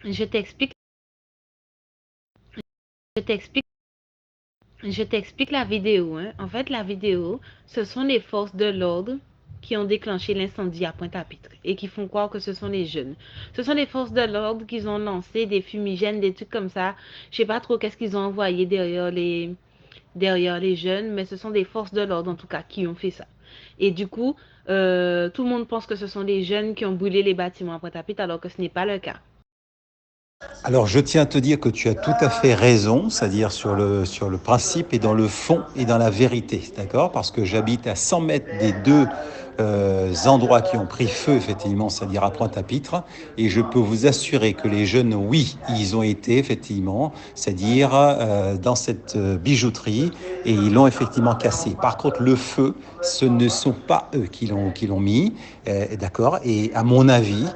Je t'explique, je t'explique, je t'explique la vidéo, hein. En fait, la vidéo, ce sont les forces de l'ordre qui ont déclenché l'incendie à Pointe-à-Pitre et qui font croire que ce sont les jeunes. Ce sont les forces de l'ordre qui ont lancé des fumigènes, des trucs comme ça. Je sais pas trop qu'est-ce qu'ils ont envoyé derrière les jeunes, mais ce sont des forces de l'ordre en tout cas qui ont fait ça. Et du coup, tout le monde pense que ce sont les jeunes qui ont brûlé les bâtiments à Pointe-à-Pitre alors que ce n'est pas le cas. Alors, je tiens à te dire que tu as tout à fait raison, c'est-à-dire sur le principe et dans le fond et dans la vérité, d'accord? Parce que j'habite à 100 mètres des deux endroits qui ont pris feu, effectivement, c'est-à-dire à Pointe-à-Pitre, et je peux vous assurer que les jeunes, oui, ils ont été, effectivement, c'est-à-dire dans cette bijouterie, et ils l'ont effectivement cassé. Par contre, le feu, ce ne sont pas eux qui l'ont mis, d'accord? Et à mon avis,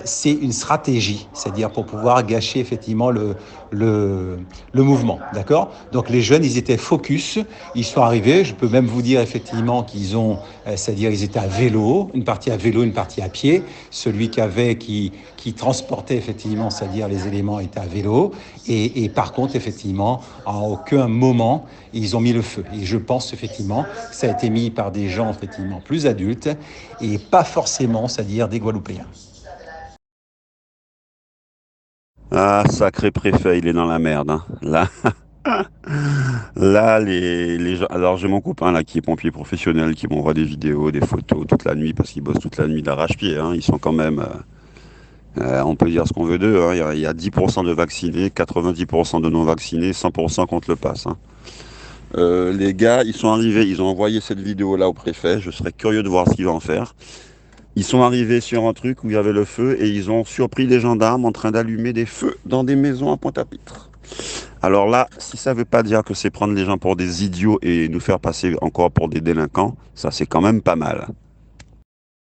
c'est une stratégie, c'est-à-dire pour pouvoir gâcher effectivement le, le mouvement, d'accord? Donc les jeunes, ils étaient focus, ils sont arrivés, je peux même vous dire effectivement qu'ils ont, c'est-à-dire ils étaient à vélo, une partie à pied, celui qui transportait effectivement, c'est-à-dire les éléments était à vélo, et par contre effectivement, à aucun moment, ils ont mis le feu. Et je pense effectivement que ça a été mis par des gens effectivement plus adultes et pas forcément, c'est-à-dire des Guadeloupéens. Ah, sacré préfet, il est dans la merde, hein. Là, les gens... Alors, j'ai mon copain là qui est pompier professionnel, qui m'envoie des vidéos, des photos toute la nuit, parce qu'il bosse toute la nuit d'arrache-pied, hein. Ils sont quand même... on peut dire ce qu'on veut d'eux, hein. Il y a 10% de vaccinés, 90% de non-vaccinés, 100% contre le pass, hein. Les gars, ils sont arrivés, ils ont envoyé cette vidéo-là au préfet. Je serais curieux de voir ce qu'il va en faire. Ils sont arrivés sur un truc où il y avait le feu et ils ont surpris les gendarmes en train d'allumer des feux dans des maisons à Pointe-à-Pitre. Alors là, si ça veut pas dire que c'est prendre les gens pour des idiots et nous faire passer encore pour des délinquants, ça c'est quand même pas mal.